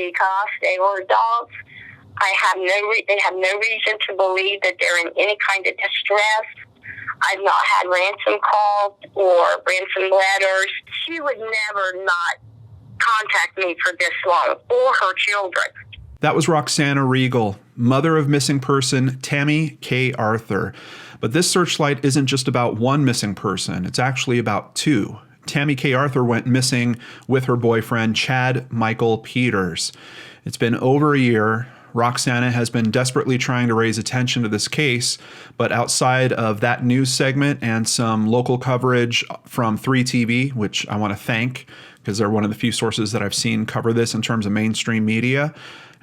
because they were adults. They have no reason to believe that they're in any kind of distress. I've not had ransom calls or ransom letters. She would never not contact me for this long, or her children. That was Roxana Regal, mother of missing person Tammy K. Arthur. But this Searchlight isn't just about one missing person. It's actually about two. Tammy K. Arthur went missing with her boyfriend, Chad Michael Peters. It's been over a year. Roxana has been desperately trying to raise attention to this case, but outside of that news segment and some local coverage from 3TV, which I want to thank because they're one of the few sources that I've seen cover this in terms of mainstream media,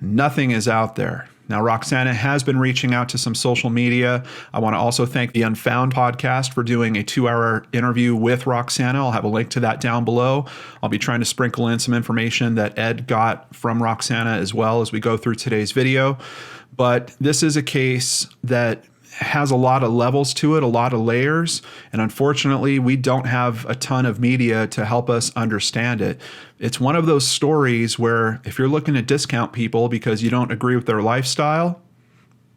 nothing is out there. Now, Roxana has been reaching out to some social media. I want to also thank the Unfound podcast for doing a 2-hour interview with Roxana. I'll have a link to that down below. I'll be trying to sprinkle in some information that Ed got from Roxana as well as we go through today's video. But this is a case that has a lot of levels to it, a lot of layers, and unfortunately, we don't have a ton of media to help us understand it. It's one of those stories where if you're looking to discount people because you don't agree with their lifestyle,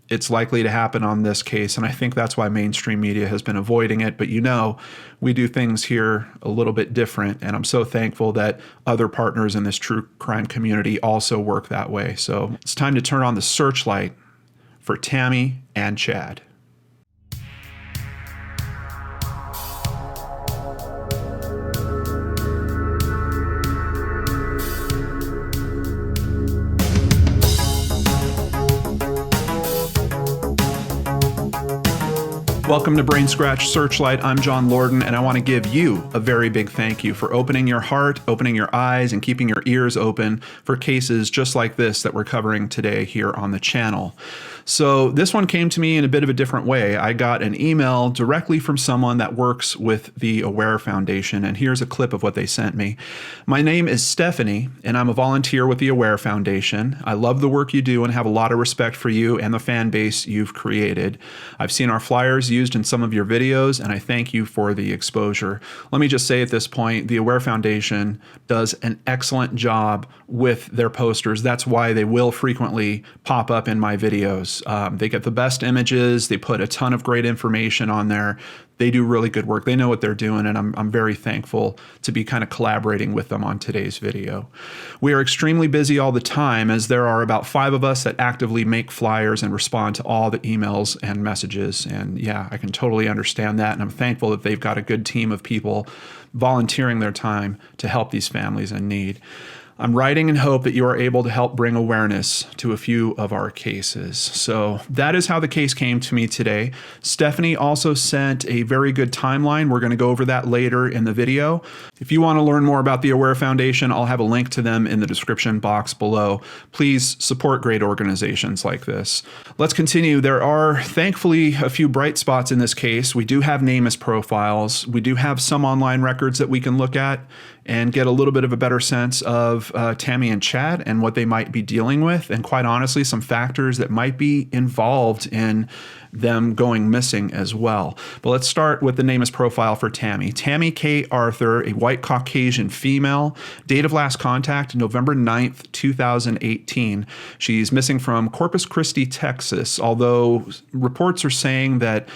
it's likely to happen on this case, and I think that's why mainstream media has been avoiding it. But you know, we do things here a little bit different, and I'm so thankful that other partners in this true crime community also work that way. So it's time to turn on the searchlight for Tammy and Chad. Welcome to Brainscratch Searchlight. I'm John Lorden, and I want to give you a very big thank you for opening your heart, opening your eyes, and keeping your ears open for cases just like this that we're covering today here on the channel. So this one came to me in a bit of a different way. I got an email directly from someone that works with the Aware Foundation, and here's a clip of what they sent me. My name is Stephanie, and I'm a volunteer with the Aware Foundation. I love the work you do and have a lot of respect for you and the fan base you've created. I've seen our flyers used in some of your videos, and I thank you for the exposure. Let me just say at this point, the Aware Foundation does an excellent job with their posters. That's why they will frequently pop up in my videos. They get the best images. They put a ton of great information on there. They do really good work. They know what they're doing, and I'm very thankful to be kind of collaborating with them on today's video. We are extremely busy all the time, as there are about 5 of us that actively make flyers and respond to all the emails and messages. And yeah, I can totally understand that, and I'm thankful that they've got a good team of people volunteering their time to help these families in need. I'm writing in hope that you are able to help bring awareness to a few of our cases. So that is how the case came to me today. Stephanie also sent a very good timeline. We're going to go over that later in the video. If you want to learn more about the Aware Foundation, I'll have a link to them in the description box below. Please support great organizations like this. Let's continue. There are thankfully a few bright spots in this case. We do have NamUs profiles. We do have some online records that we can look at and get a little bit of a better sense of Tammy and Chad and what they might be dealing with, and quite honestly, some factors that might be involved in them going missing as well. But let's start with the NamUs profile for Tammy. Tammy K. Arthur, a white Caucasian female, date of last contact, November 9th, 2018. She's missing from Corpus Christi, Texas, although reports are saying that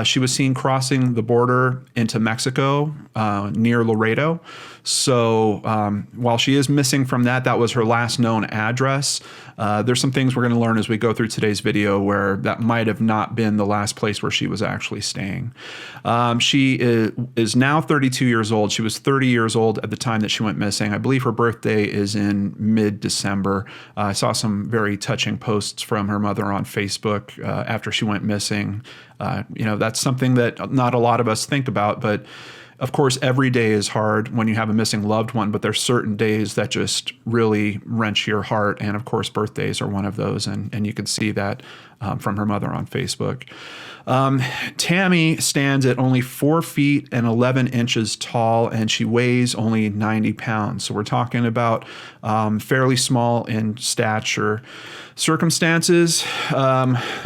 she was seen crossing the border into Mexico near Laredo. So while she is missing from that, that was her last known address. There's some things we're going to learn as we go through today's video where that might have not been the last place where she was actually staying. She is now 32 years old. She was 30 years old at the time that she went missing. I believe her birthday is in mid-December. I saw some very touching posts from her mother on Facebook after she went missing. You know, that's something that not a lot of us think about, but of course, every day is hard when you have a missing loved one, but there's certain days that just really wrench your heart. And of course, birthdays are one of those. And you can see that from her mother on Facebook. Tammy stands at only 4 feet and 11 inches tall, and she weighs only 90 pounds. So we're talking about fairly small in stature. Circumstances,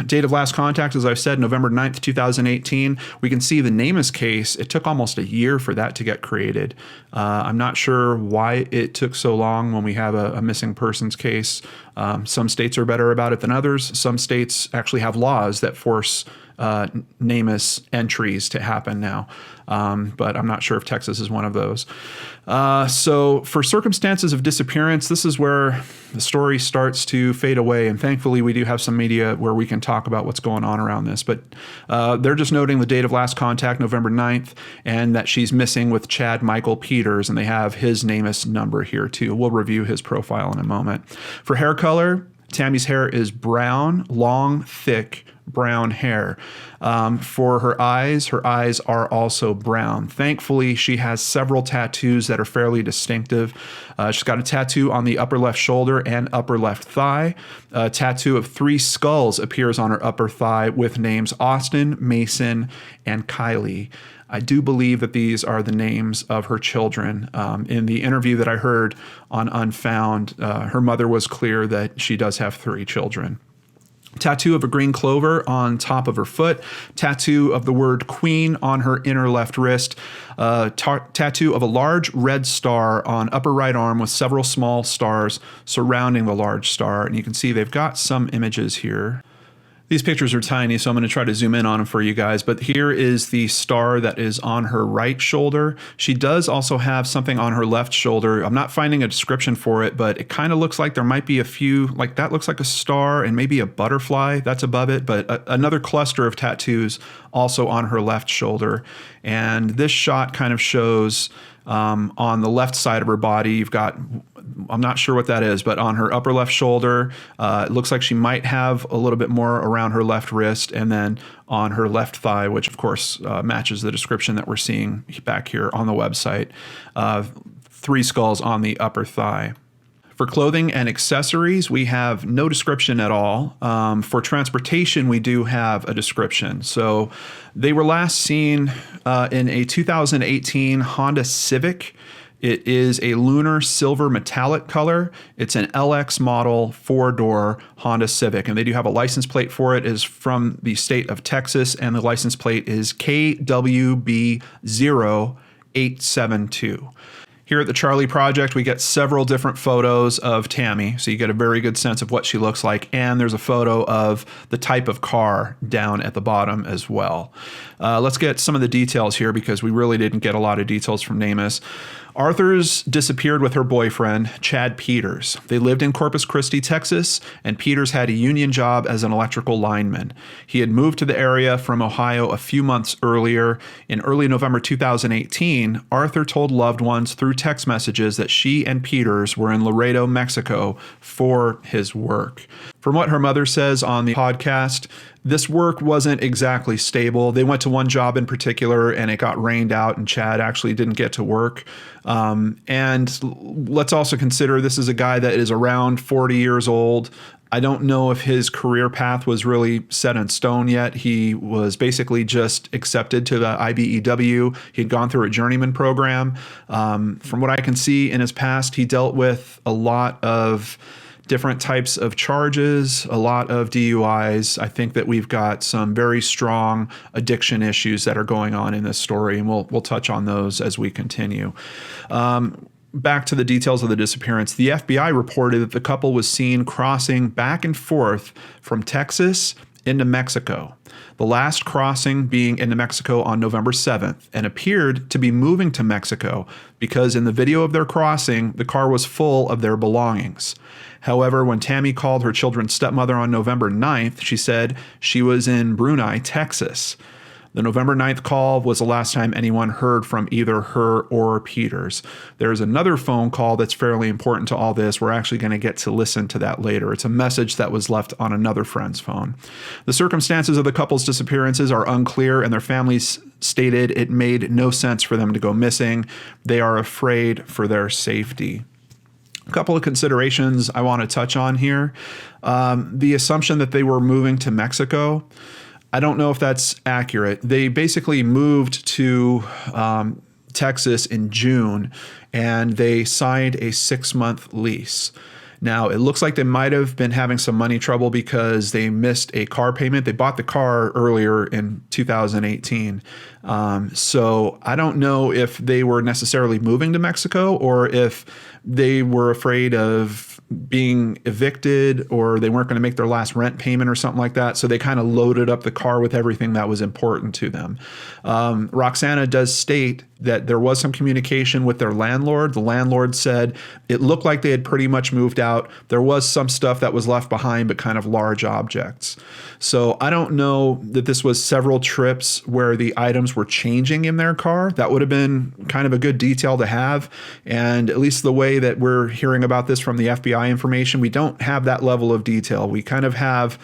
date of last contact, as I've said, November 9th, 2018. We can see the NamUs case. It took almost a year for that to get created. I'm not sure why it took so long when we have a missing persons case. Some states are better about it than others. Some states actually have laws that force NamUs entries to happen now. But I'm not sure if Texas is one of those. So for circumstances of disappearance, this is where the story starts to fade away. And thankfully, we do have some media where we can talk about what's going on around this. But they're just noting the date of last contact, November 9th, and that she's missing with Chad Michael Peters. And they have his NamUs number here, too. We'll review his profile in a moment. For hair color, Tammy's hair is brown, long, thick, brown hair. For her eyes are also brown. Thankfully, she has several tattoos that are fairly distinctive. She's got a tattoo on the upper left shoulder and upper left thigh. A tattoo of 3 skulls appears on her upper thigh with names Austin, Mason, and Kylie. I do believe that these are the names of her children. In the interview that I heard on Unfound, her mother was clear that she does have 3 children. Tattoo of a green clover on top of her foot. Tattoo of the word queen on her inner left wrist. Tattoo of a large red star on upper right arm with several small stars surrounding the large star. And you can see they've got some images here. These pictures are tiny, so I'm going to try to zoom in on them for you guys. But here is the star that is on her right shoulder. She does also have something on her left shoulder. I'm not finding a description for it, but it kind of looks like there might be a few, like that looks like a star and maybe a butterfly that's above it, but another cluster of tattoos also on her left shoulder. And this shot kind of shows on the left side of her body, you've got, I'm not sure what that is, but on her upper left shoulder, it looks like she might have a little bit more around her left wrist, and then on her left thigh, which of course matches the description that we're seeing back here on the website, 3 skulls on the upper thigh. For clothing and accessories, we have no description at all. For transportation, we do have a description. So they were last seen in a 2018 Honda Civic. It is a lunar silver metallic color. It's an LX model 4-door Honda Civic, and they do have a license plate for it. It is from the state of Texas, and the license plate is KWB0872. Here at the Charlie Project, we get several different photos of Tammy, so you get a very good sense of what she looks like, and there's a photo of the type of car down at the bottom as well. Let's get some of the details here because we really didn't get a lot of details from NamUs. Arthur's disappeared with her boyfriend, Chad Peters. They lived in Corpus Christi, Texas, and Peters had a union job as an electrical lineman. He had moved to the area from Ohio a few months earlier. In early November 2018, Arthur told loved ones through text messages that she and Peters were in Laredo, Mexico for his work. From what her mother says on the podcast, this work wasn't exactly stable. They went to one job in particular and it got rained out and Chad actually didn't get to work. And let's also consider this is a guy that is around 40 years old. I don't know if his career path was really set in stone yet. He was basically just accepted to the IBEW. He'd gone through a journeyman program. From what I can see in his past, he dealt with a lot of different types of charges, a lot of DUIs. I think that we've got some very strong addiction issues that are going on in this story, and we'll touch on those as we continue. Back to the details of the disappearance. The FBI reported that the couple was seen crossing back and forth from Texas into Mexico. The last crossing being into Mexico on November 7th, and appeared to be moving to Mexico because in the video of their crossing, the car was full of their belongings. However, when Tammy called her children's stepmother on November 9th, she said she was in Brunei, Texas. The November 9th call was the last time anyone heard from either her or Peters. There's another phone call that's fairly important to all this. We're actually going to get to listen to that later. It's a message that was left on another friend's phone. The circumstances of the couple's disappearances are unclear, and their families stated it made no sense for them to go missing. They are afraid for their safety. A couple of considerations I want to touch on here. The assumption that they were moving to Mexico, I don't know if that's accurate. They basically moved to Texas in June, and they signed a 6-month lease. Now, it looks like they might have been having some money trouble because they missed a car payment. They bought the car earlier in 2018. So I don't know if they were necessarily moving to Mexico or if they were afraid of being evicted or they weren't going to make their last rent payment or something like that. So they kind of loaded up the car with everything that was important to them. Roxana does state that there was some communication with their landlord. The landlord said it looked like they had pretty much moved out. There was some stuff that was left behind, but kind of large objects. So I don't know that this was several trips where the items were changing in their car. That would have been kind of a good detail to have. And at least the way that we're hearing about this from the FBI information, we don't have that level of detail. We kind of have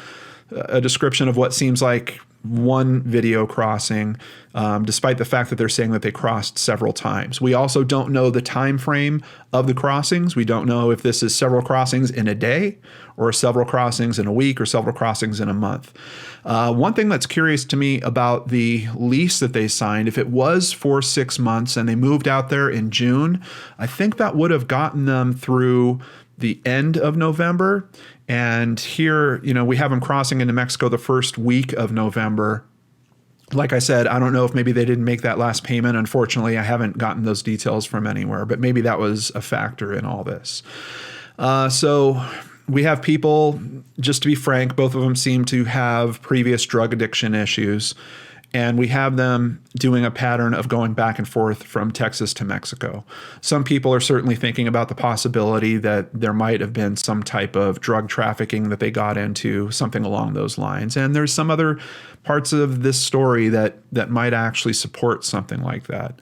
a description of what seems like one video crossing, despite the fact that they're saying that they crossed several times. We also don't know the time frame of the crossings. We don't know if this is several crossings in a day or several crossings in a week or several crossings in a month. One thing that's curious to me about the lease that they signed, if it was for 6 months and they moved out there in June, I think that would have gotten them through the end of November. And here, we have them crossing into Mexico the first week of November. Like I said, I don't know if maybe they didn't make that last payment. Unfortunately, I haven't gotten those details from anywhere, but maybe that was a factor in all this. So we have people, just to be frank, both of them seem to have previous drug addiction issues. And we have them doing a pattern of going back and forth from Texas to Mexico. Some people are certainly thinking about the possibility that there might have been some type of drug trafficking that they got into, something along those lines. And there's some other parts of this story that might actually support something like that.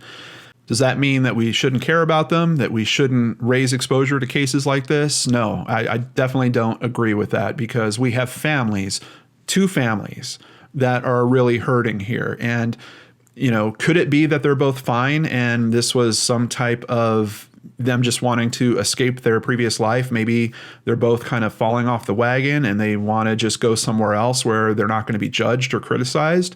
Does that mean that we shouldn't care about them, that we shouldn't raise exposure to cases like this? No, I definitely don't agree with that, because we have families, 2 families, that are really hurting here. And, could it be that they're both fine and this was some type of them just wanting to escape their previous life? Maybe they're both kind of falling off the wagon and they want to just go somewhere else where they're not going to be judged or criticized.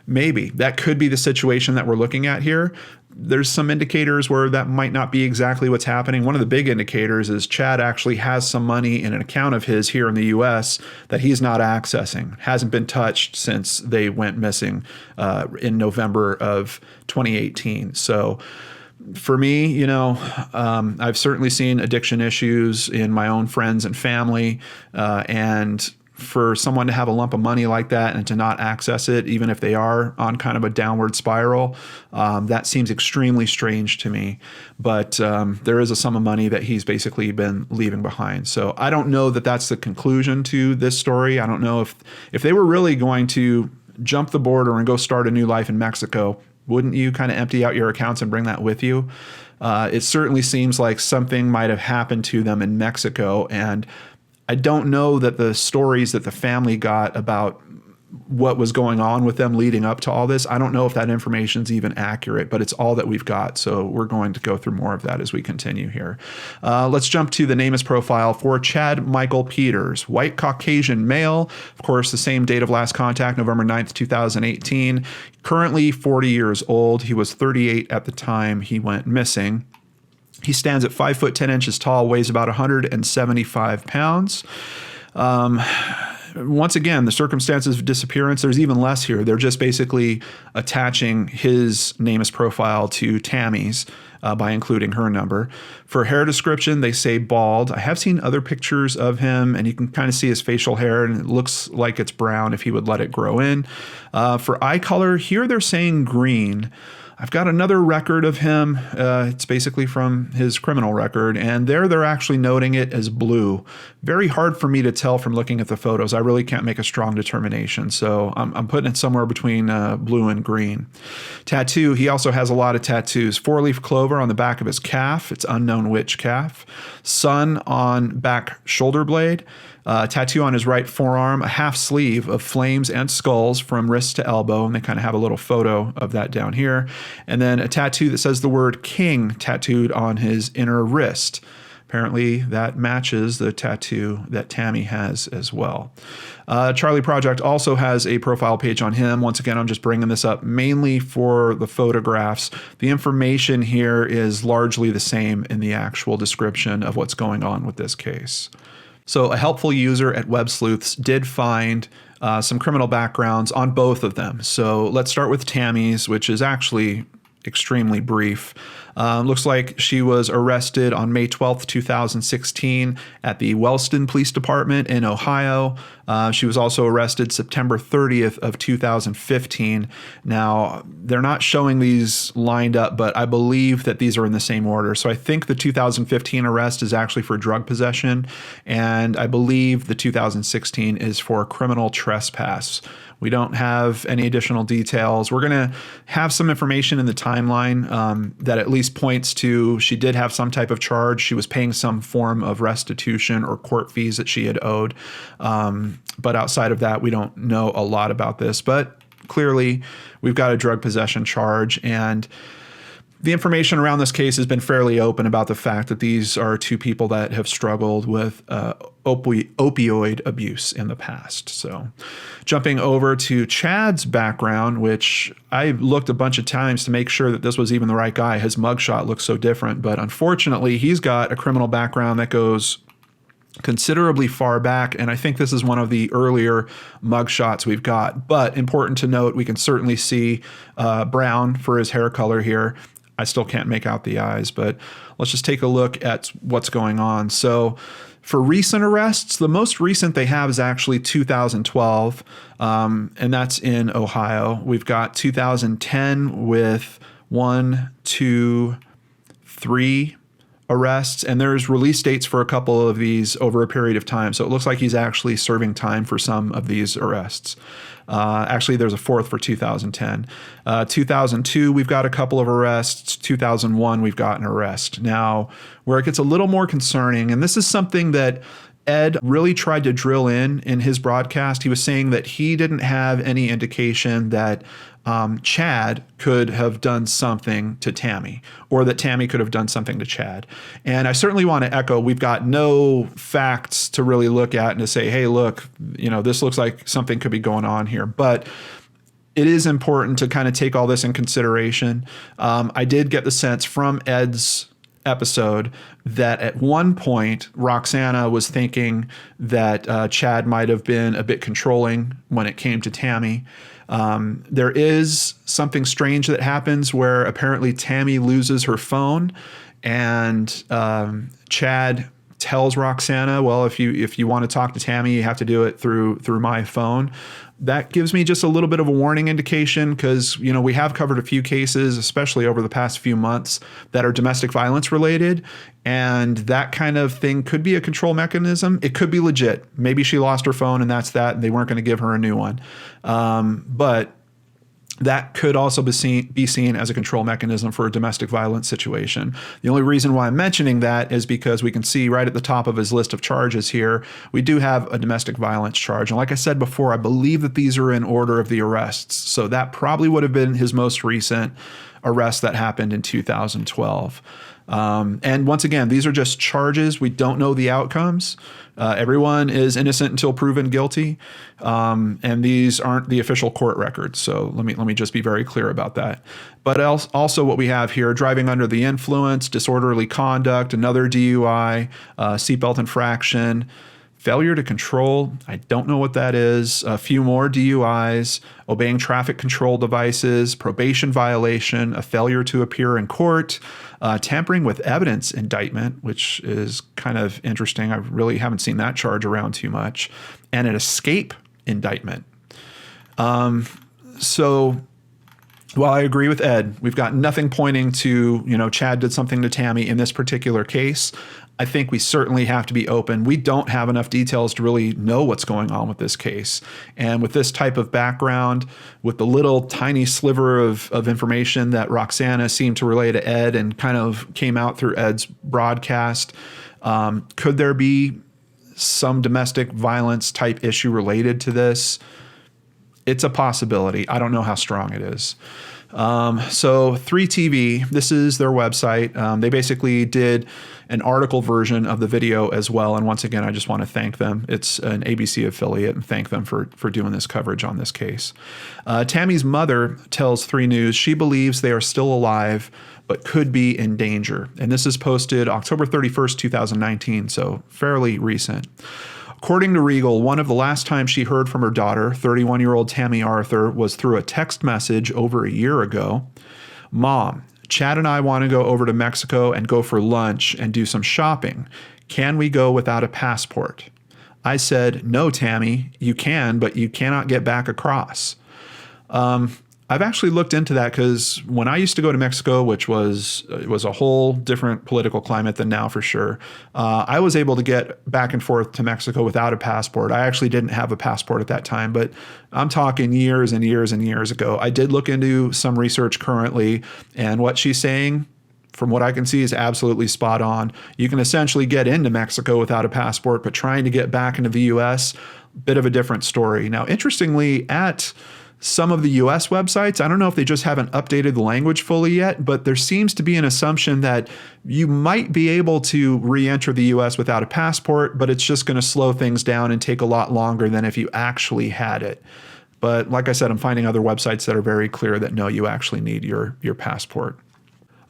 Maybe that could be the situation that we're looking at here. There's some indicators where that might not be exactly what's happening. One of the big indicators is Chad actually has some money in an account of his here in the U.S. that he's not accessing, hasn't been touched since they went missing in November of 2018. So for me, I've certainly seen addiction issues in my own friends and family, and for someone to have a lump of money like that and to not access it, even if they are on kind of a downward spiral, that seems extremely strange to me. But there is a sum of money that he's basically been leaving behind. So I don't know that that's the conclusion to this story. I don't know if they were really going to jump the border and go start a new life in Mexico, wouldn't you kind of empty out your accounts and bring that with you? It certainly seems like something might have happened to them in Mexico, and I don't know that the stories that the family got about what was going on with them leading up to all this, I don't know if that information is even accurate, but it's all that we've got. So we're going to go through more of that as we continue here. Let's jump to the NamUs profile for Chad Michael Peters, white Caucasian male. Of course, the same date of last contact, November 9th, 2018. Currently 40 years old. He was 38 at the time he went missing. He stands at 5 foot 10 inches tall, weighs about 175 pounds. Once again, the circumstances of disappearance, there's even less here. They're just basically attaching his NamUs profile to Tammy's by including her number. For hair description, they say bald. I have seen other pictures of him, and you can kind of see his facial hair, and it looks like it's brown if he would let it grow in. For eye color, here they're saying green. I've got another record of him. It's basically from his criminal record, and they're actually noting it as blue. Very hard for me to tell from looking at the photos. I really can't make a strong determination, so I'm putting it somewhere between blue and green. Tattoo, he also has a lot of tattoos. 4-leaf clover on the back of his calf. It's unknown which calf. Sun on back shoulder blade. Tattoo on his right forearm, a half sleeve of flames and skulls from wrist to elbow, and they kind of have a little photo of that down here. And then a tattoo that says the word king tattooed on his inner wrist. Apparently that matches the tattoo that Tammy has as well. Charlie Project also has a profile page on him. Once again, I'm just bringing this up mainly for the photographs. The information here is largely the same in the actual description of what's going on with this case. So a helpful user at Web Sleuths did find some criminal backgrounds on both of them. So let's start with Tammy's, which is actually extremely brief. Looks like she was arrested on May 12th, 2016 at the Wellston Police Department in Ohio. She was also arrested September 30th of 2015. Now, they're not showing these lined up, but I believe that these are in the same order. So I think the 2015 arrest is actually for drug possession, and I believe the 2016 is for criminal trespass. We don't have any additional details. We're going to have some information in the timeline that at least points to she did have some type of charge. She was paying some form of restitution or court fees that she had owed. But outside of that, we don't know a lot about this. But clearly, we've got a drug possession charge, and the information around this case has been fairly open about the fact that these are two people that have struggled with opioid abuse in the past. So jumping over to Chad's background, which I looked a bunch of times to make sure that this was even the right guy. His mugshot looks so different, but unfortunately, he's got a criminal background that goes considerably far back, and I think this is one of the earlier mugshots we've got. But important to note, we can certainly see brown for his hair color here. I still can't make out the eyes, but let's just take a look at what's going on. So for recent arrests, the most recent they have is actually 2012, and that's in Ohio. We've got 2010 with 1, 2, 3 arrests, and there's release dates for a couple of these over a period of time. So it looks like he's actually serving time for some of these arrests. Actually, there's a fourth for 2010. 2002, we've got a couple of arrests. 2001, we've got an arrest. Now, where it gets a little more concerning, and this is something that Ed really tried to drill in his broadcast. He was saying that he didn't have any indication that Chad could have done something to Tammy, or that Tammy could have done something to Chad. And I certainly want to echo, we've got no facts to really look at and to say, hey, look, this looks like something could be going on here. But it is important to kind of take all this in consideration. I did get the sense from Ed's episode that at one point Roxana was thinking that Chad might have been a bit controlling when it came to Tammy. There is something strange that happens where apparently Tammy loses her phone, and Chad tells Roxana, well, if you want to talk to Tammy, you have to do it through my phone. That gives me just a little bit of a warning indication, because we have covered a few cases, especially over the past few months, that are domestic violence related, and that kind of thing could be a control mechanism. It could be legit. Maybe she lost her phone and that's that, and they weren't going to give her a new one. But that could also be seen as a control mechanism for a domestic violence situation. The only reason why I'm mentioning that is because we can see right at the top of his list of charges here, we do have a domestic violence charge. And like I said before, I believe that these are in order of the arrests. So that probably would have been his most recent arrest that happened in 2012. And once again, these are just charges. We don't know the outcomes. Everyone is innocent until proven guilty. And these aren't the official court records. So let me just be very clear about that. But also what we have here, driving under the influence, disorderly conduct, another DUI, seatbelt infraction, failure to control, I don't know what that is, a few more DUIs, obeying traffic control devices, probation violation, a failure to appear in court, tampering with evidence indictment, which is kind of interesting. I really haven't seen that charge around too much, and an escape indictment. So while I agree with Ed, we've got nothing pointing to, Chad did something to Tammy in this particular case. I think we certainly have to be open. We don't have enough details to really know what's going on with this case. And with this type of background, with the little tiny sliver of information that Roxana seemed to relay to Ed and kind of came out through Ed's broadcast, could there be some domestic violence type issue related to this? It's a possibility. I don't know how strong it is. So 3TV, this is their website. They basically did an article version of the video as well. And once again, I just want to thank them. It's an ABC affiliate, and thank them for doing this coverage on this case. Tammy's mother tells 3 News she believes they are still alive, but could be in danger. And this is posted October 31st, 2019, so fairly recent. According to Regal, one of the last times she heard from her daughter, 31-year-old Tammy Arthur, was through a text message over a year ago. Mom, Chad and I want to go over to Mexico and go for lunch and do some shopping. Can we go without a passport? I said, no, Tammy, you can, but you cannot get back across. I've actually looked into that because when I used to go to Mexico, which was a whole different political climate than now for sure, I was able to get back and forth to Mexico without a passport. I actually didn't have a passport at that time, but I'm talking years and years and years ago. I did look into some research currently, and what she's saying, from what I can see, is absolutely spot on. You can essentially get into Mexico without a passport, but trying to get back into the U.S., bit of a different story. Now, interestingly, at some of the U.S. websites, I don't know if they just haven't updated the language fully yet, but there seems to be an assumption that you might be able to re-enter the U.S. without a passport, but it's just going to slow things down and take a lot longer than if you actually had it. But like I said, I'm finding other websites that are very clear that no, you actually need your passport.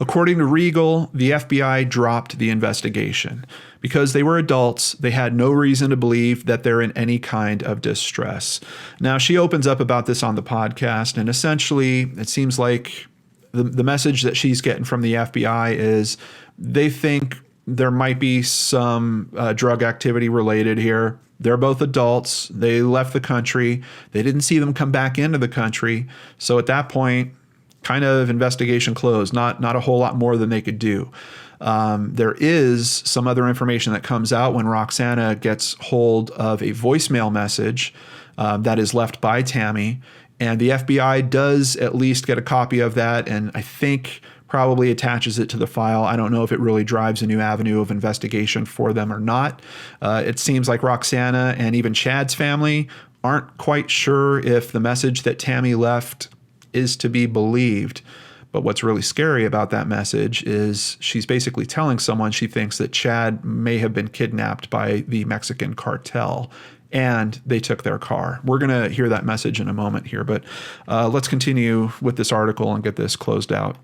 According to Regal, the FBI dropped the investigation. Because they were adults, they had no reason to believe that they're in any kind of distress. Now, she opens up about this on the podcast, and essentially, it seems like the message that she's getting from the FBI is they think there might be some drug activity related here. They're both adults. They left the country. They didn't see them come back into the country. So at that point, kind of investigation closed, not a whole lot more than they could do. There is some other information that comes out when Roxana gets hold of a voicemail message that is left by Tammy, and the FBI does at least get a copy of that, and I think probably attaches it to the file. I don't know if it really drives a new avenue of investigation for them or not. It seems like Roxana and even Chad's family aren't quite sure if the message that Tammy left is to be believed. But what's really scary about that message is she's basically telling someone she thinks that Chad may have been kidnapped by the Mexican cartel and they took their car. We're going to hear that message in a moment here, but let's continue with this article and get this closed out.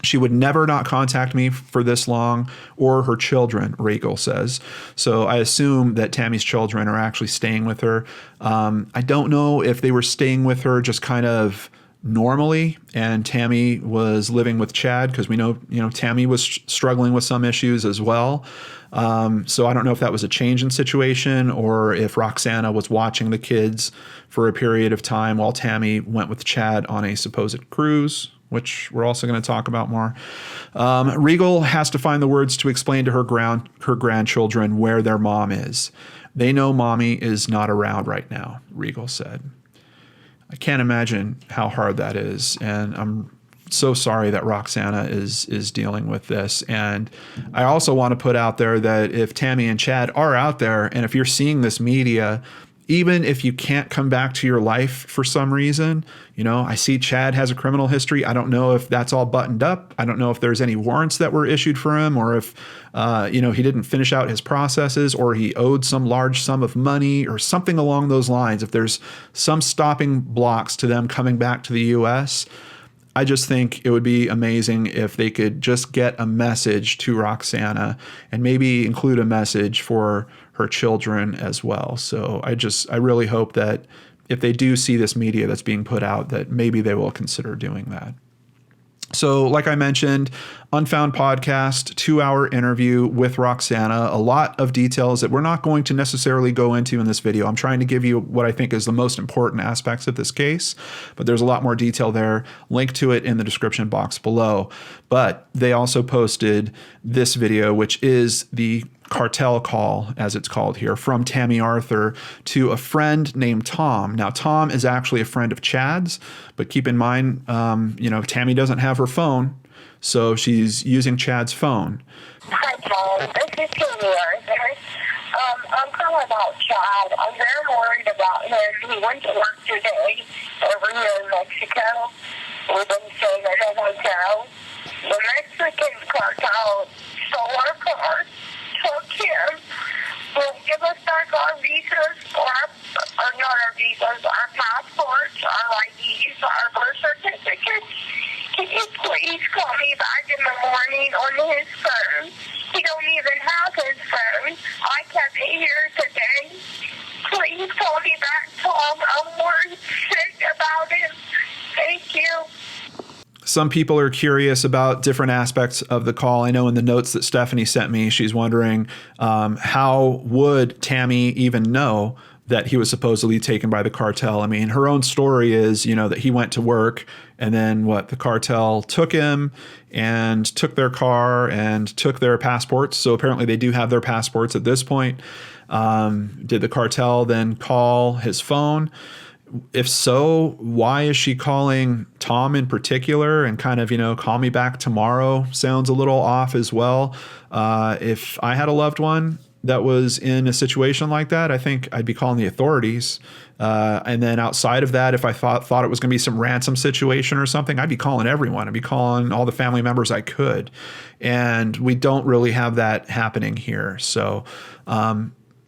She would never not contact me for this long, or her children, Regal says. So I assume that Tammy's children are actually staying with her. I don't know if they were staying with her just kind of normally, and Tammy was living with Chad, because we know, Tammy was struggling with some issues as well. So I don't know if that was a change in situation or if Roxana was watching the kids for a period of time while Tammy went with Chad on a supposed cruise, which we're also going to talk about more. Regal has to find the words to explain to her grandchildren where their mom is. They know mommy is not around right now, Regal said. I can't imagine how hard that is, and I'm so sorry that Roxana is dealing with this. And I also want to put out there that if Tammy and Chad are out there, and if you're seeing this media, even if you can't come back to your life for some reason, I see Chad has a criminal history. I don't know if that's all buttoned up. I don't know if there's any warrants that were issued for him, or if, he didn't finish out his processes, or he owed some large sum of money or something along those lines. If there's some stopping blocks to them coming back to the U.S., I just think it would be amazing if they could just get a message to Roxana and maybe include a message for her children as well. So I really hope that if they do see this media that's being put out, that maybe they will consider doing that. So like I mentioned, Unfound podcast, 2-hour interview with Roxana, a lot of details that we're not going to necessarily go into in this video. I'm trying to give you what I think is the most important aspects of this case, but there's a lot more detail there. Link to it in the description box below. But they also posted this video, which is the Cartel Call, as it's called here, from Tammy Arthur to a friend named Tom. Now, Tom is actually a friend of Chad's, but keep in mind, Tammy doesn't have her phone, so she's using Chad's phone. Hi, Tom. This is Tammy Arthur. I'm calling about Chad. I'm very worried about him. He went to work today over here in Mexico, We've been staying at a hotel. The Mexican cartel stole our car, took him, won't give us back our visas, or not our visas, our passports, our IDs, our birth certificates. Can you please call me back in the morning on his phone? He don't even have his phone. I kept it here today. Please call me back, Tom. I'm worried sick about him. Thank you. Some people are curious about different aspects of the call. I know in the notes that Stephanie sent me, she's wondering how would Tammy even know that he was supposedly taken by the cartel? I mean, her own story is, that he went to work and then the cartel took him and took their car and took their passports. So apparently they do have their passports at this point. Did the cartel then call his phone? If so, why is she calling Tom in particular and kind of, call me back tomorrow sounds a little off as well. If I had a loved one that was in a situation like that, I think I'd be calling the authorities. And then outside of that, if I thought it was going to be some ransom situation or something, I'd be calling everyone. I'd be calling all the family members I could. And we don't really have that happening here. So,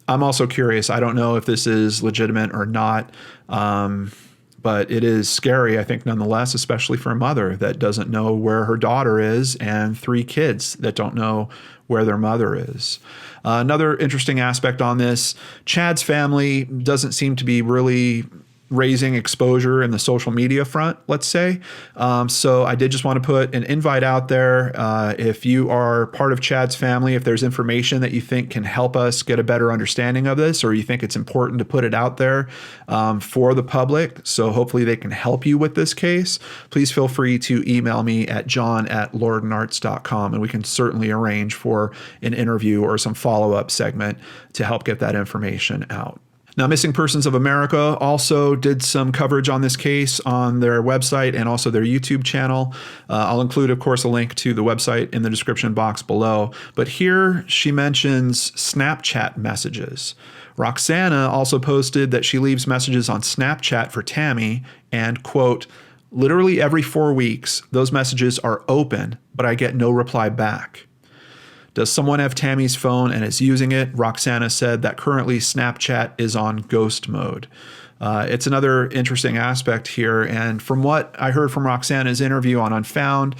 I'm also curious. I don't know if this is legitimate or not, but it is scary, I think, nonetheless, especially for a mother that doesn't know where her daughter is and 3 kids that don't know where their mother is. Another interesting aspect on this, Chad's family doesn't seem to be really raising exposure in the social media front, let's say. So I did just want to put an invite out there. If you are part of Chad's family, if there's information that you think can help us get a better understanding of this, or you think it's important to put it out there for the public, so hopefully they can help you with this case, please feel free to email me at john@lordenarts.com, and we can certainly arrange for an interview or some follow-up segment to help get that information out. Now, Missing Persons of America also did some coverage on this case on their website and also their YouTube channel. I'll include, of course, a link to the website in the description box below. But here she mentions Snapchat messages. Roxana also posted that she leaves messages on Snapchat for Tammy and, quote, literally every 4 weeks, those messages are open, but I get no reply back. Does someone have Tammy's phone and is using it? Roxana said that currently Snapchat is on ghost mode. It's another interesting aspect here. And from what I heard from Roxana's interview on Unfound,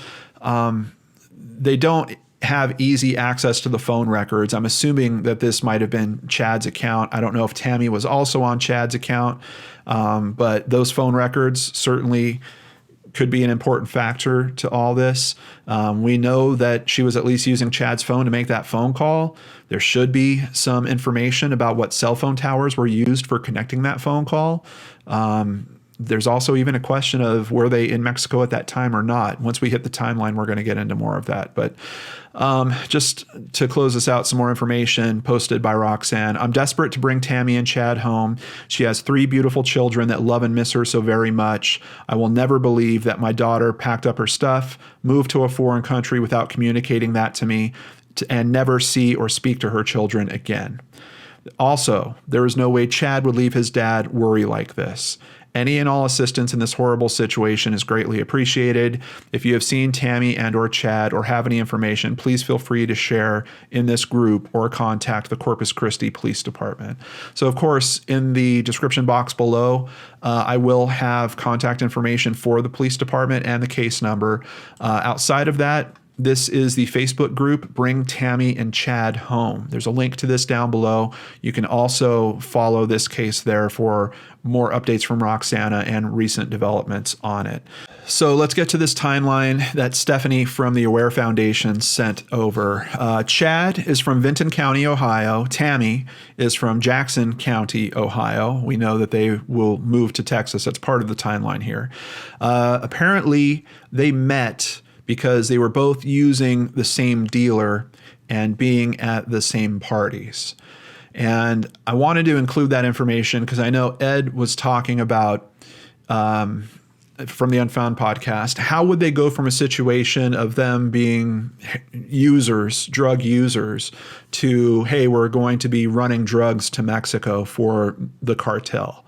they don't have easy access to the phone records. I'm assuming that this might have been Chad's account. I don't know if Tammy was also on Chad's account, but those phone records certainly could be an important factor to all this. We know that she was at least using Chad's phone to make that phone call. There should be some information about what cell phone towers were used for connecting that phone call. There's also even a question of were they in Mexico at that time or not. Once we hit the timeline, we're going to get into more of that. But just to close this out, some more information posted by Roxanne. I'm desperate to bring Tammy and Chad home. She has 3 beautiful children that love and miss her so very much. I will never believe that my daughter packed up her stuff, moved to a foreign country without communicating that to me, and never see or speak to her children again. Also, there is no way Chad would leave his dad worry like this. Any and all assistance in this horrible situation is greatly appreciated. If you have seen Tammy and or Chad or have any information, please feel free to share in this group or contact the Corpus Christi Police Department. So, of course, in the description box below, I will have contact information for the police department and the case number. Outside of that, this is the Facebook group, Bring Tammy and Chad Home. There's a link to this down below. You can also follow this case there for more updates from Roxana and recent developments on it. So let's get to this timeline that Stephanie from the Aware Foundation sent over. Chad is from Vinton County, Ohio. Tammy is from Jackson County, Ohio. We know that they will move to Texas. That's part of the timeline here. Apparently, they met because they were both using the same dealer and being at the same parties. And I wanted to include that information because I know Ed was talking about from the Unfound podcast, how would they go from a situation of them being users, drug users, to, hey, we're going to be running drugs to Mexico for the cartel?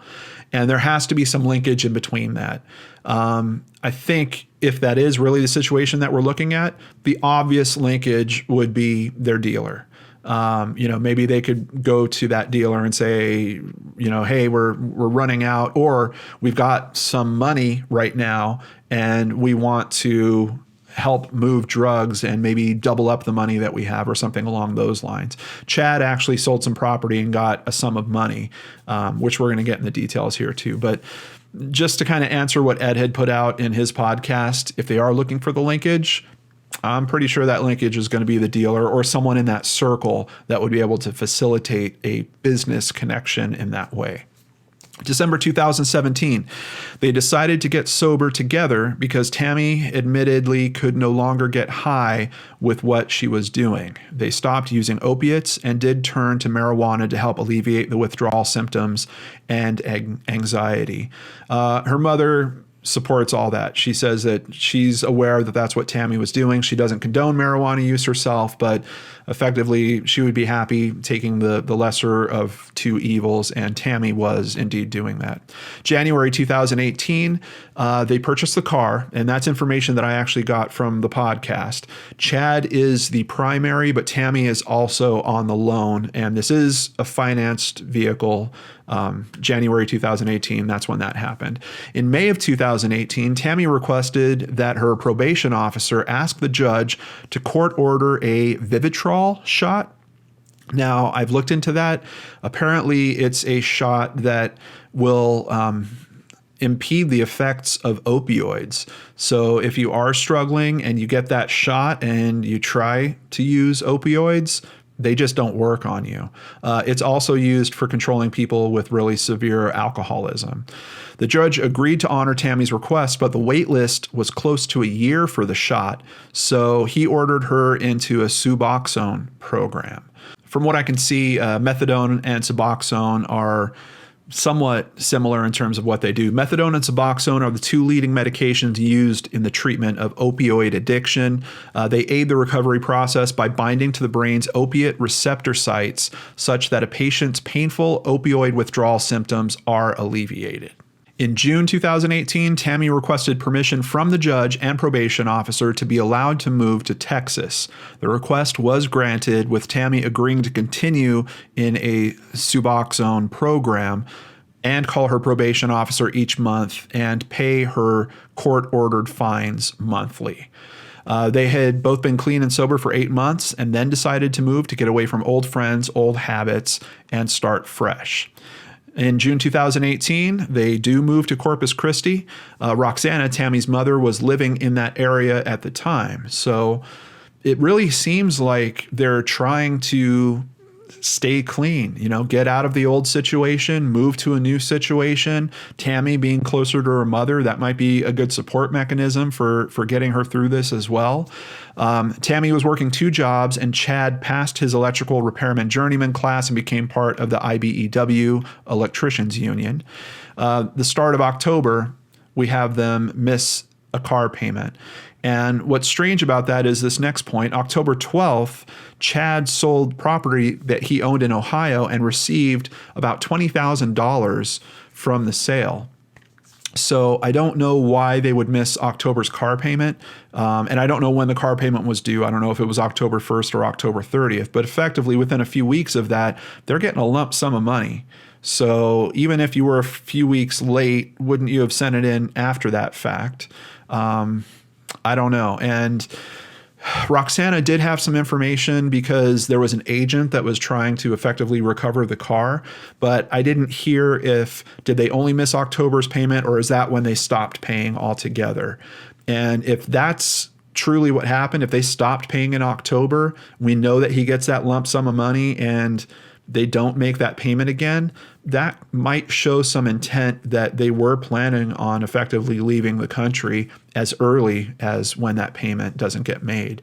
And there has to be some linkage in between that. I think if that is really the situation that we're looking at, the obvious linkage would be their dealer. Maybe they could go to that dealer and say, hey, we're running out, or we've got some money right now and we want to help move drugs and maybe double up the money that we have, or something along those lines. Chad actually sold some property and got a sum of money, which we're going to get in the details here too. But just to kind of answer what Ed had put out in his podcast, if they are looking for the linkage, I'm pretty sure that linkage is going to be the dealer or someone in that circle that would be able to facilitate a business connection in that way. December 2017, they decided to get sober together because Tammy admittedly could no longer get high with what she was doing. They stopped using opiates and did turn to marijuana to help alleviate the withdrawal symptoms and anxiety. Her mother supports all that. She says that she's aware that that's what Tammy was doing. She doesn't condone marijuana use herself, but effectively she would be happy taking the lesser of two evils, and Tammy was indeed doing that. January 2018, they purchased the car, and that's information that I actually got from the podcast. Chad is the primary, but Tammy is also on the loan, and this is a financed vehicle. January 2018, that's when that happened. In May of 2018, Tammy requested that her probation officer ask the judge to court order a Vivitrol shot. Now, I've looked into that. Apparently, it's a shot that will impede the effects of opioids. So if you are struggling and you get that shot and you try to use opioids, they just don't work on you. It's also used for controlling people with really severe alcoholism. The judge agreed to honor Tammy's request, but the wait list was close to a year for the shot, so he ordered her into a Suboxone program. From what I can see, Methadone and Suboxone are somewhat similar in terms of what they do. Methadone and Suboxone are the two leading medications used in the treatment of opioid addiction. They aid the recovery process by binding to the brain's opiate receptor sites such that a patient's painful opioid withdrawal symptoms are alleviated. In June 2018, Tammy requested permission from the judge and probation officer to be allowed to move to Texas. The request was granted, with Tammy agreeing to continue in a Suboxone program and call her probation officer each month and pay her court-ordered fines monthly. They had both been clean and sober for 8 months and then decided to move to get away from old friends, old habits, and start fresh. In June 2018, they do move to Corpus Christi. Roxana, Tammy's mother, was living in that area at the time. So it really seems like they're trying to stay clean, get out of the old situation, move to a new situation. Tammy being closer to her mother, that might be a good support mechanism for getting her through this as well. Tammy was working 2 jobs, and Chad passed his electrical repairman journeyman class and became part of the IBEW Electricians Union. The start of October, we have them miss a car payment. And what's strange about that is this next point, October 12th, Chad sold property that he owned in Ohio and received about $20,000 from the sale. So I don't know why they would miss October's car payment. And I don't know when the car payment was due. I don't know if it was October 1st or October 30th. But effectively, within a few weeks of that, they're getting a lump sum of money. So even if you were a few weeks late, wouldn't you have sent it in after that fact? I don't know. And Roxana did have some information because there was an agent that was trying to effectively recover the car, but I didn't hear did they only miss October's payment, or is that when they stopped paying altogether? And if that's truly what happened, if they stopped paying in October, we know that he gets that lump sum of money, and they don't make that payment again, that might show some intent that they were planning on effectively leaving the country as early as when that payment doesn't get made.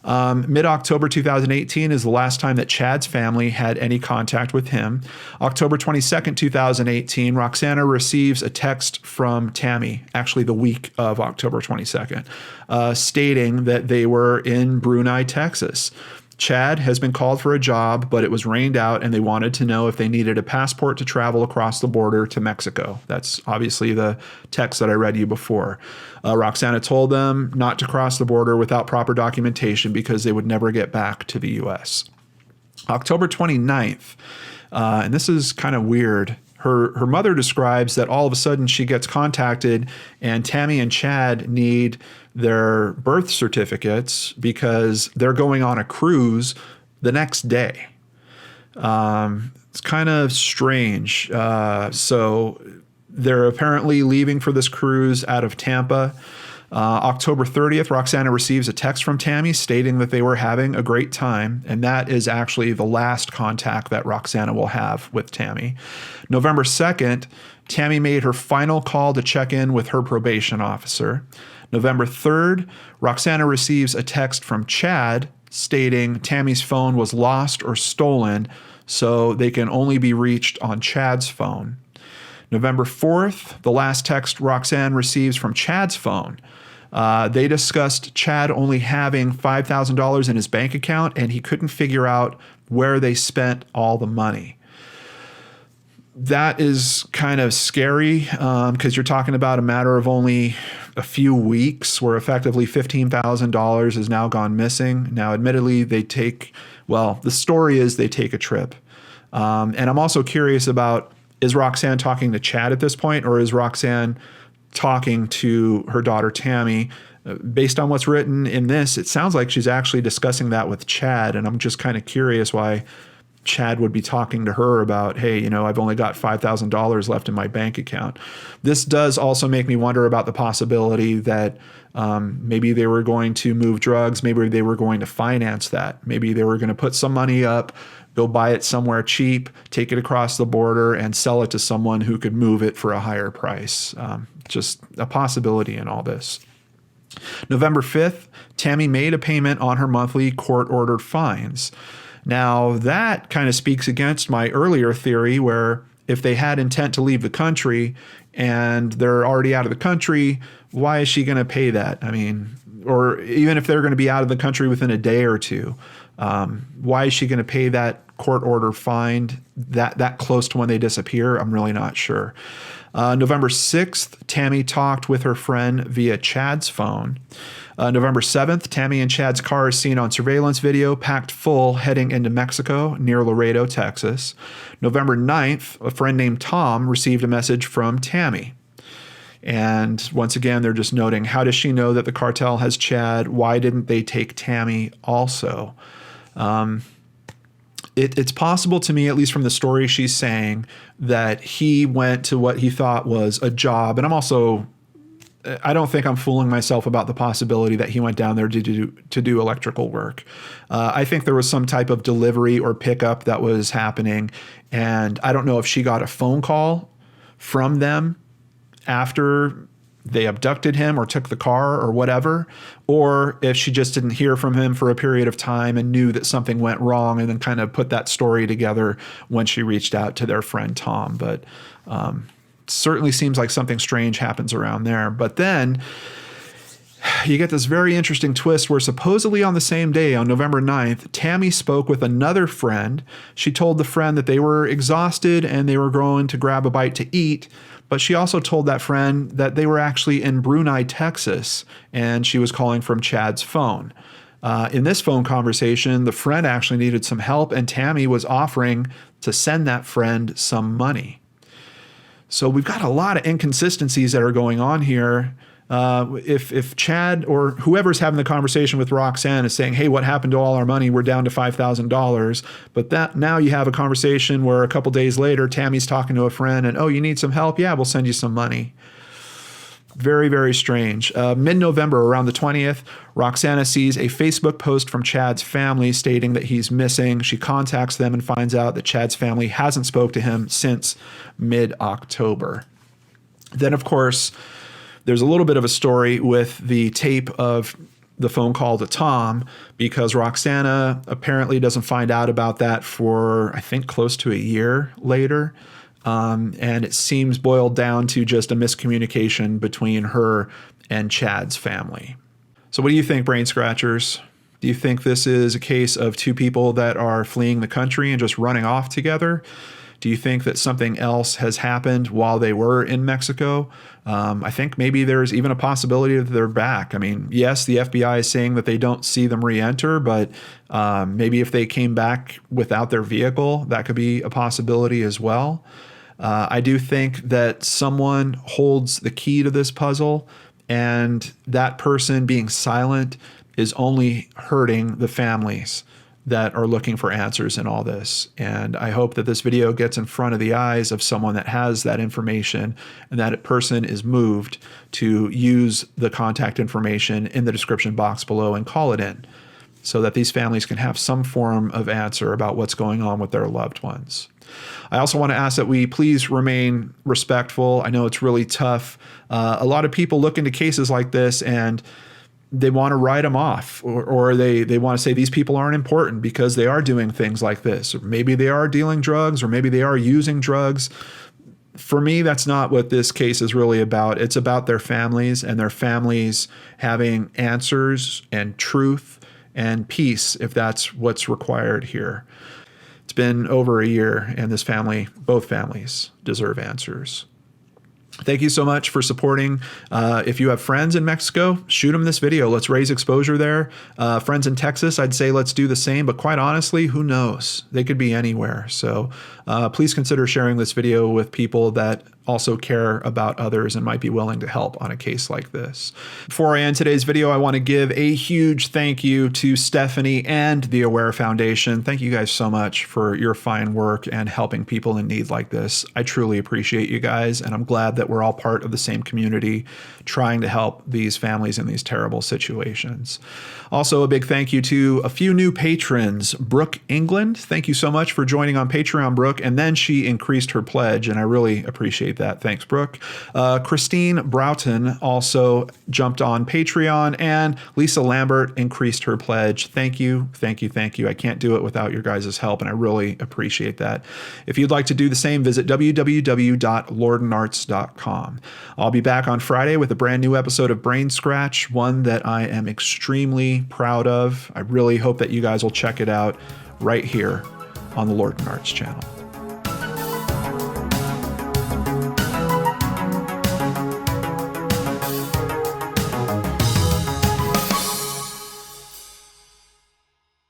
Mid-October 2018 is the last time that Chad's family had any contact with him. October 22nd, 2018, Roxana receives a text from Tammy, actually the week of October 22nd, stating that they were in Brunei, Texas. Chad has been called for a job, but it was rained out and they wanted to know if they needed a passport to travel across the border to Mexico. That's obviously the text that I read you before. Roxana told them not to cross the border without proper documentation because they would never get back to the U.S. October 29th, and this is kind of weird. Her mother describes that all of a sudden she gets contacted and Tammy and Chad need their birth certificates because they're going on a cruise the next day. It's kind of strange. So they're apparently leaving for this cruise out of Tampa. October 30th, Roxana receives a text from Tammy stating that they were having a great time, and that is actually the last contact that Roxana will have with Tammy. November 2nd, Tammy made her final call to check in with her probation officer. November 3rd, Roxana receives a text from Chad stating Tammy's phone was lost or stolen, so they can only be reached on Chad's phone. November 4th, the last text Roxanne receives from Chad's phone. They discussed Chad only having $5,000 in his bank account, and he couldn't figure out where they spent all the money. That is kind of scary because you're talking about a matter of only a few weeks where effectively $15,000 has now gone missing. Now, admittedly, the story is they take a trip. And I'm also curious about, is Roxanne talking to Chad at this point, or is Roxanne talking to her daughter Tammy? Based on what's written in this, it sounds like she's actually discussing that with Chad, and I'm just kind of curious why Chad would be talking to her about, hey, I've only got $5,000 left in my bank account. This does also make me wonder about the possibility that maybe they were going to move drugs, maybe they were going to finance that, maybe they were going to put some money up, go buy it somewhere cheap, take it across the border, and sell it to someone who could move it for a higher price. Just a possibility in all this. November 5th, Tammy made a payment on her monthly court-ordered fines. Now, that kind of speaks against my earlier theory where if they had intent to leave the country and they're already out of the country, why is she going to pay that? I mean, or even if they're going to be out of the country within a day or two, why is she going to pay that court order fine that close to when they disappear? I'm really not sure. November 6th, Tammy talked with her friend via Chad's phone. November 7th, Tammy and Chad's car is seen on surveillance video packed full heading into Mexico near Laredo, Texas. November 9th, a friend named Tom received a message from Tammy. And once again, they're just noting, how does she know that the cartel has Chad? Why didn't they take Tammy also? It's possible to me, at least from the story she's saying, that he went to what he thought was a job. And I don't think I'm fooling myself about the possibility that he went down there to do electrical work. I think there was some type of delivery or pickup that was happening. And I don't know if she got a phone call from them after they abducted him or took the car or whatever, or if she just didn't hear from him for a period of time and knew that something went wrong and then kind of put that story together when she reached out to their friend Tom. But certainly seems like something strange happens around there. But then you get this very interesting twist where supposedly on the same day, on November 9th, Tammy spoke with another friend. She told the friend that they were exhausted and they were going to grab a bite to eat. But she also told that friend that they were actually in Brunei, Texas, and she was calling from Chad's phone. In this phone conversation, the friend actually needed some help, and Tammy was offering to send that friend some money. So we've got a lot of inconsistencies that are going on here. If Chad or whoever's having the conversation with Roxanne is saying, hey, what happened to all our money? We're down to $5,000. But that now you have a conversation where a couple days later, Tammy's talking to a friend and, oh, you need some help? Yeah, we'll send you some money. Very, very strange. Mid-November, around the 20th, Roxana sees a Facebook post from Chad's family stating that he's missing. She contacts them and finds out that Chad's family hasn't spoke to him since mid-October. Then, of course, there's a little bit of a story with the tape of the phone call to Tom, because Roxana apparently doesn't find out about that for, I think, close to a year later. And it seems boiled down to just a miscommunication between her and Chad's family. So what do you think, Brain Scratchers? Do you think this is a case of two people that are fleeing the country and just running off together? Do you think that something else has happened while they were in Mexico? I think maybe there's even a possibility that they're back. I mean, yes, the FBI is saying that they don't see them re-enter, but maybe if they came back without their vehicle, that could be a possibility as well. I do think that someone holds the key to this puzzle, and that person being silent is only hurting the families that are looking for answers in all this. And I hope that this video gets in front of the eyes of someone that has that information, and that person is moved to use the contact information in the description box below and call it in, so that these families can have some form of answer about what's going on with their loved ones. I also want to ask that we please remain respectful. I know it's really tough. A lot of people look into cases like this and they want to write them off, or they want to say these people aren't important because they are doing things like this. Or maybe they are dealing drugs, or maybe they are using drugs. For me, that's not what this case is really about. It's about their families, and their families having answers and truth and peace, if that's what's required here. It's been over a year, and this family, both families, deserve answers. Thank you so much for supporting. If you have friends in Mexico, shoot them this video. Let's raise exposure there. Friends in Texas, I'd say let's do the same. But quite honestly, who knows? They could be anywhere. So please consider sharing this video with people that also care about others and might be willing to help on a case like this. Before I end today's video, I want to give a huge thank you to Stephanie and the Aware Foundation. Thank you guys so much for your fine work and helping people in need like this. I truly appreciate you guys, and I'm glad that we're all part of the same community trying to help these families in these terrible situations. Also, a big thank you to a few new patrons. Brooke England, thank you so much for joining on Patreon, Brooke, and then she increased her pledge, and I really appreciate that. Thanks, Brooke. Christine Broughton also jumped on Patreon, and Lisa Lambert increased her pledge. Thank you, thank you, thank you. I can't do it without your guys' help, and I really appreciate that. If you'd like to do the same, visit www.lordenarts.com. I'll be back on Friday with a brand new episode of Brainscratch, one that I am extremely proud of. I really hope that you guys will check it out right here on the Lord and Arts channel.